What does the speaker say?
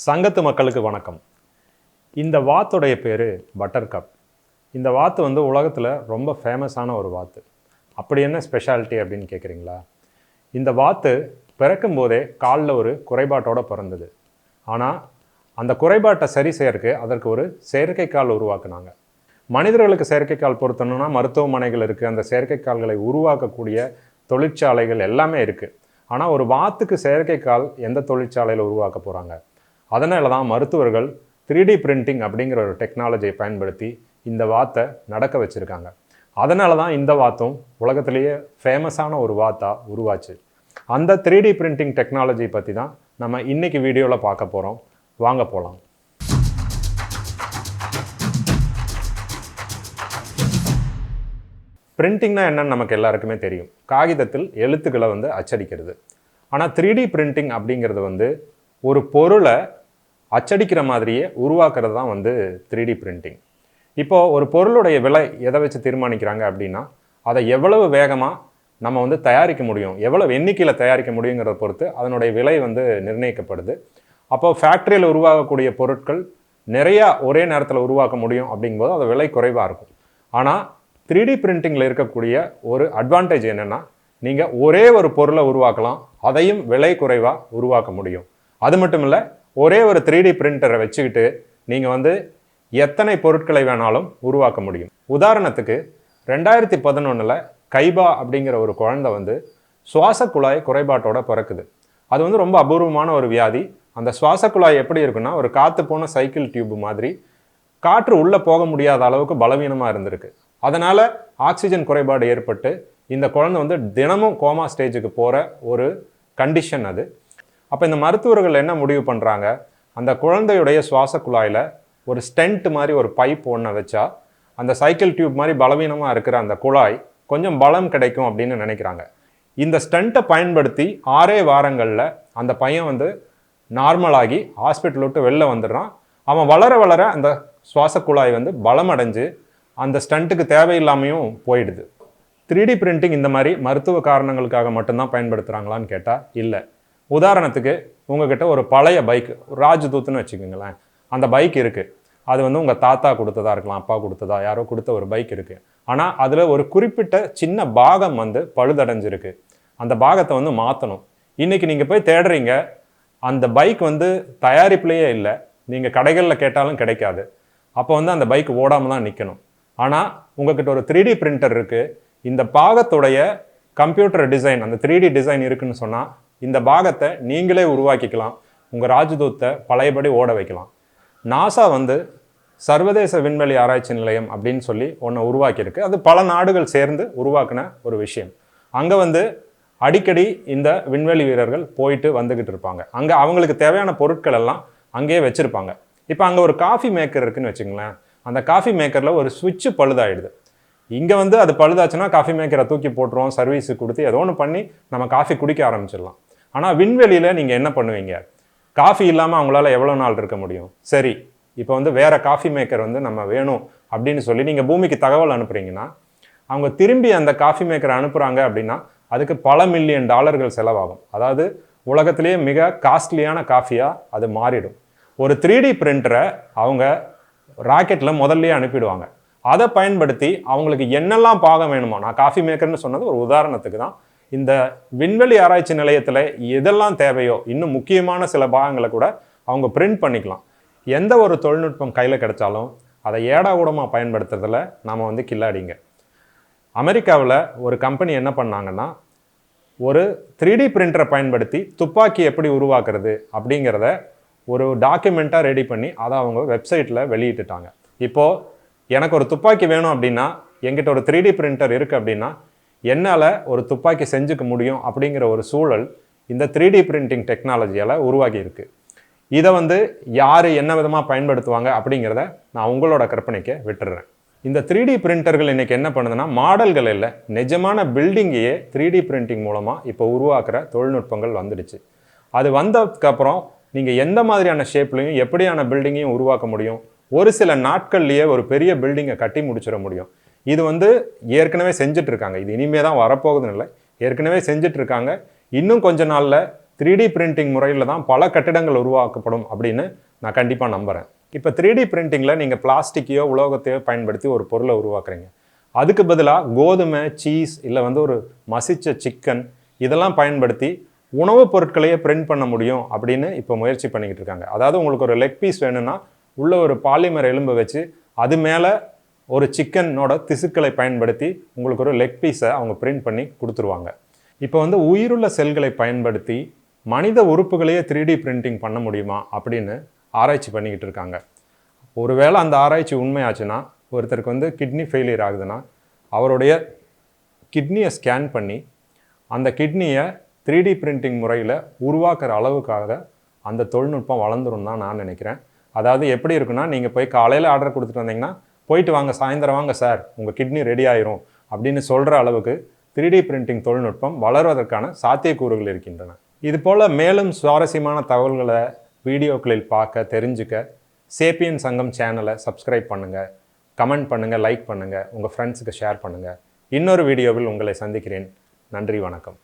சங்கத்து மக்களுக்கு வணக்கம். இந்த வாத்துடைய பேர் பட்டர் கப். இந்த வாத்து வந்து உலகத்தில் ரொம்ப ஃபேமஸான ஒரு வாத்து. அப்படி என்ன ஸ்பெஷாலிட்டி அப்படின்னு கேட்குறீங்களா? இந்த வாத்து பிறக்கும் போதே காலில் ஒரு குறைபாட்டோடு பிறந்தது. ஆனால் அந்த குறைபாட்டை சரி செய்யறதுக்கு அதற்கு ஒரு செயற்கைக்கால் உருவாக்குனாங்க. மனிதர்களுக்கு செயற்கைக்கால் பொருத்தணும்னா மருத்துவமனைகள் இருக்குது, அந்த செயற்கைக்கால்களை உருவாக்கக்கூடிய தொழிற்சாலைகள் எல்லாமே இருக்குது. ஆனால் ஒரு வாத்துக்கு செயற்கைக்கால் எந்த தொழிற்சாலையில் உருவாக்க போகிறாங்க? அதனால தான் மருத்துவர்கள் 3D பிரிண்டிங் அப்படிங்கிற ஒரு டெக்னாலஜியை பயன்படுத்தி இந்த வாத்தை நடக்க வச்சுருக்காங்க. அதனால தான் இந்த வாத்தும் உலகத்திலேயே ஃபேமஸான ஒரு வாத்தாக உருவாச்சு. அந்த 3D பிரிண்டிங் டெக்னாலஜி பற்றி தான் நம்ம இன்றைக்கி வீடியோவில் பார்க்க போகிறோம். வாங்க போகலாம். பிரிண்டிங்னா என்னன்னு நமக்கு எல்லாருக்குமே தெரியும். காகிதத்தில் எழுத்துக்களை வந்து அச்சடிக்கிறது. ஆனால் 3D பிரிண்டிங் அப்படிங்கிறது வந்து ஒரு பொருளை அச்சடிக்கிற மாதிரியே உருவாக்குறது தான் வந்து 3D பிரிண்டிங். இப்போது ஒரு பொருளுடைய விலை எதை வச்சு தீர்மானிக்கிறாங்க அப்படின்னா, அதை எவ்வளவு வேகமாக நம்ம வந்து தயாரிக்க முடியும், எவ்வளவு எண்ணிக்கையில் தயாரிக்க முடியுங்கிறத பொறுத்து அதனுடைய விலை வந்து நிர்ணயிக்கப்படுது. அப்போது ஃபேக்ட்ரியில் உருவாகக்கூடிய பொருட்கள் நிறையா ஒரே நேரத்தில் உருவாக்க முடியும் அப்படிங்கும்போது அது விலை குறைவாக இருக்கும். ஆனால் 3D பிரிண்டிங்கில் இருக்கக்கூடிய ஒரு அட்வான்டேஜ் என்னென்னா, நீங்கள் ஒரே ஒரு பொருளை உருவாக்கலாம், அதையும் விலை குறைவாக உருவாக்க முடியும். அது மட்டும் இல்லை, ஒரே ஒரு 3D பிரிண்டரை வச்சுக்கிட்டு நீங்கள் வந்து எத்தனை பொருட்களை வேணாலும் உருவாக்க முடியும். உதாரணத்துக்கு 2011 கைபா அப்படிங்கிற ஒரு குழந்தை வந்து சுவாச குழாய் குறைபாட்டோட பிறக்குது. அது வந்து ரொம்ப அபூர்வமான ஒரு வியாதி. அந்த சுவாச குழாய் எப்படி இருக்குன்னா, ஒரு காற்று போன சைக்கிள் டியூப் மாதிரி காற்று உள்ளே போக முடியாத அளவுக்கு பலவீனமாக இருந்திருக்கு. அதனால் ஆக்சிஜன் குறைபாடு ஏற்பட்டு இந்த குழந்தை வந்து தினமும் கோமா ஸ்டேஜுக்கு போகிற ஒரு கண்டிஷன் அது. அப்போ இந்த மருத்துவர்கள் என்ன முடிவு பண்ணுறாங்க, அந்த குழந்தையுடைய சுவாச குழாயில் ஒரு ஸ்டென்ட் மாதிரி ஒரு பைப் ஒன்று வச்சா அந்த சைக்கிள் டியூப் மாதிரி பலவீனமாக இருக்கிற அந்த குழாய் கொஞ்சம் பலம் கிடைக்கும் அப்படின்னு நினைக்கிறாங்க. இந்த ஸ்டென்ட்டை பயன்படுத்தி 6 வாரங்களில் அந்த பையன் வந்து நார்மலாகி ஹாஸ்பிட்டல் விட்டு வெளில வந்துடுறான். அவன் வளர வளர அந்த சுவாச குழாய் வந்து பலமடைஞ்சு அந்த ஸ்டண்ட்டுக்கு தேவையில்லாமையும் போயிடுது. 3D பிரிண்டிங் இந்த மாதிரி மருத்துவ காரணங்களுக்காக மட்டும்தான் பயன்படுத்துகிறாங்களான்னு கேட்டால் இல்லை. உதாரணத்துக்கு உங்ககிட்ட ஒரு பழைய பைக், ராஜ்தூத்னு வச்சுக்கோங்களேன், அந்த பைக் இருக்குது. அது வந்து உங்கள் தாத்தா கொடுத்ததா இருக்கலாம், அப்பா கொடுத்ததா, யாரோ கொடுத்த ஒரு பைக் இருக்குது. ஆனால் அதில் ஒரு குறிப்பிட்ட சின்ன பாகம் வந்து பழுதடைஞ்சிருக்கு. அந்த பாகத்தை வந்து மாற்றணும். இன்றைக்கி நீங்கள் போய் தேடுறீங்க, அந்த பைக் வந்து தயாரிப்புலேயே இல்லை, நீங்கள் கடைகளில் கேட்டாலும் கிடைக்காது. அப்போ வந்து அந்த பைக் ஓடாமல் தான் நிற்கணும். ஆனால் உங்கள்கிட்ட ஒரு 3D பிரிண்டர் இருக்குது, இந்த பாகத்துடைய கம்ப்யூட்டர் டிசைன், அந்த 3D டிசைன் இருக்குதுன்னு சொன்னால் இந்த பாகத்தை நீங்களே உருவாக்கிக்கலாம், உங்கள் ராஜ்தூத்தை பழையபடி ஓட வைக்கலாம். நாசா வந்து சர்வதேச விண்வெளி ஆராய்ச்சி நிலையம் அப்படின்னு சொல்லி ஒன்று உருவாக்கியிருக்கு. அது பல நாடுகள் சேர்ந்து உருவாக்கின ஒரு விஷயம். அங்கே வந்து அடிக்கடி இந்த விண்வெளி வீரர்கள் போயிட்டு வந்துக்கிட்டு இருப்பாங்க. அங்கே அவங்களுக்கு தேவையான பொருட்கள் எல்லாம் அங்கேயே வச்சுருப்பாங்க. இப்போ அங்கே ஒரு காஃபி மேக்கர் இருக்குதுன்னு வச்சுங்களேன், அந்த காஃபி மேக்கரில் ஒரு சுவிட்சு பழுதாயிடுது. இங்கே வந்து அது பழுதாச்சுன்னா காஃபி மேக்கரை தூக்கி போட்டுருவோம், சர்வீஸுக்கு கொடுத்து ஏதோ ஒன்று பண்ணி நம்ம காஃபி குடிக்க ஆரம்பிச்சிடலாம். ஆனால் விண்வெளியில் நீங்கள் என்ன பண்ணுவீங்க? காஃபி இல்லாமல் அவங்களால எவ்வளோ நாள் இருக்க முடியும்? சரி, இப்போ வந்து வேறு காஃபி மேக்கர் வந்து நம்ம வேணும் அப்படின்னு சொல்லி நீங்கள் பூமிக்கு தகவல் அனுப்புகிறீங்கன்னா, அவங்க திரும்பி அந்த காஃபி மேக்கரை அனுப்புகிறாங்க அப்படின்னா அதுக்கு பல மில்லியன் டாலர்கள் செலவாகும். அதாவது உலகத்திலேயே மிக காஸ்ட்லியான காஃபியாக அது மாறிடும். ஒரு 3D பிரிண்டரை அவங்க ராக்கெட்டில் முதல்லையே அனுப்பிடுவாங்க. அதை பயன்படுத்தி அவங்களுக்கு என்னெல்லாம் பாகம் வேணுமோ, நான் காஃபி மேக்கர்னு சொன்னது ஒரு உதாரணத்துக்கு தான், இந்த விண்வெளி ஆராய்ச்சி நிலையத்தில் எதெல்லாம் தேவையோ இன்னும் முக்கியமான சில பாகங்களை கூட அவங்க பிரிண்ட் பண்ணிக்கலாம். எந்த ஒரு தொழில்நுட்பம் கையில் கிடைச்சாலும் அதை ஏடாகூடமாக பயன்படுத்துறதுல நாம் வந்து கில்லாடிங்க. அமெரிக்காவில் ஒரு கம்பெனி என்ன பண்ணாங்கன்னா, ஒரு 3D பிரிண்டரை பயன்படுத்தி துப்பாக்கி எப்படி உருவாக்குறது அப்படிங்கிறத ஒரு டாக்குமெண்ட்டாக ரெடி பண்ணி அதை அவங்க வெப்சைட்டில் வெளியிட்டுட்டாங்க. இப்போது எனக்கு ஒரு துப்பாக்கி வேணும் அப்படின்னா, என்கிட்ட ஒரு 3D பிரிண்டர் இருக்குது அப்படின்னா என்னால் ஒரு துப்பாக்கி செஞ்சுக்க முடியும் அப்படிங்கிற ஒரு சூழல் இந்த 3D பிரிண்டிங் டெக்னாலஜியால் உருவாகி இருக்குது. இதை வந்து யார் என்ன விதமாக பயன்படுத்துவாங்க அப்படிங்கிறத நான் உங்களோட கற்பனைக்கு விட்டுடுறேன். இந்த 3D பிரிண்டர்கள் இன்றைக்கி என்ன பண்ணுதுன்னா, மாடல்கள் இல்லை, நிஜமான பில்டிங்கையே 3D பிரிண்டிங் மூலமாக இப்போ உருவாக்குற தொழில்நுட்பங்கள் வந்துடுச்சு. அது வந்ததுக்கப்புறம் நீங்கள் எந்த மாதிரியான ஷேப்லையும் எப்படியான பில்டிங்கையும் உருவாக்க முடியும். ஒரு சில நாட்கள்லேயே ஒரு பெரிய பில்டிங்கை கட்டி முடிச்சிட முடியும். இது வந்து ஏற்கனவே செஞ்சிட்ருக்காங்க. இது இனிமே தான் வரப்போகுதுன்னு இல்லை, ஏற்கனவே செஞ்சிட்ருக்காங்க. இன்னும் கொஞ்ச நாளில் 3D பிரிண்டிங் முறையில் தான் பல கட்டிடங்கள் உருவாக்கப்படும் அப்படின்னு நான் கண்டிப்பாக நம்புகிறேன். இப்போ 3D பிரிண்டிங்கில் நீங்கள் பிளாஸ்டிக்கையோ உலோகத்தையோ பயன்படுத்தி ஒரு பொருளை உருவாக்குறீங்க. அதுக்கு பதிலாக கோதுமை, சீஸ் இல்லை வந்து ஒரு மசிச்ச சிக்கன் இதெல்லாம் பயன்படுத்தி உணவுப் பொருட்களையே பிரிண்ட் பண்ண முடியும் அப்படின்னு இப்போ முயற்சி பண்ணிக்கிட்டு இருக்காங்க. அதாவது உங்களுக்கு ஒரு லெக் பீஸ் வேணும்னா உள்ள ஒரு பாலிமர் எலும்பை வச்சு அது மேலே ஒரு சிக்கனோட திசுக்களை பயன்படுத்தி உங்களுக்கு ஒரு லெக் பீஸை அவங்க பிரிண்ட் பண்ணி கொடுத்துருவாங்க. இப்போ வந்து உயிருள்ள செல்களை பயன்படுத்தி மனித உறுப்புகளையே 3D பிரிண்டிங் பண்ண முடியுமா அப்படின்னு ஆராய்ச்சி பண்ணிக்கிட்டு இருக்காங்க. ஒருவேளை அந்த ஆராய்ச்சி உண்மையாச்சுன்னா, ஒருத்தருக்கு வந்து கிட்னி ஃபெயிலியர் ஆகுதுன்னா அவருடைய கிட்னியை ஸ்கேன் பண்ணி அந்த கிட்னியை 3D பிரிண்டிங் முறையில் உருவாக்குற அளவுக்காக அந்த தொழில்நுட்பம் வளர்ந்துரும் தான் நான் நினைக்கிறேன். அதாவது எப்படி இருக்குன்னா, நீங்கள் போய் காலையில் ஆர்டர் கொடுத்துட்டு வந்தீங்கன்னா போயிட்டு வாங்க சாயந்தரம் வாங்க சார் உங்கள் கிட்னி ரெடி ஆயிரும் அப்படின்னு சொல்கிற அளவுக்கு 3D பிரிண்டிங் தொழில்நுட்பம் வளர்வதற்கான சாத்தியக்கூறுகள் இருக்கின்றன. இது போல் மேலும் சுவாரஸ்யமான தகவல்களை வீடியோக்களில் பார்க்க தெரிஞ்சுக்க சேப்பியன் சங்கம் சேனலை சப்ஸ்கிரைப் பண்ணுங்கள், கமெண்ட் பண்ணுங்கள், லைக் பண்ணுங்கள், உங்கள் ஃப்ரெண்ட்ஸுக்கு ஷேர் பண்ணுங்கள். இன்னொரு வீடியோவில் உங்களை சந்திக்கிறேன். நன்றி, வணக்கம்.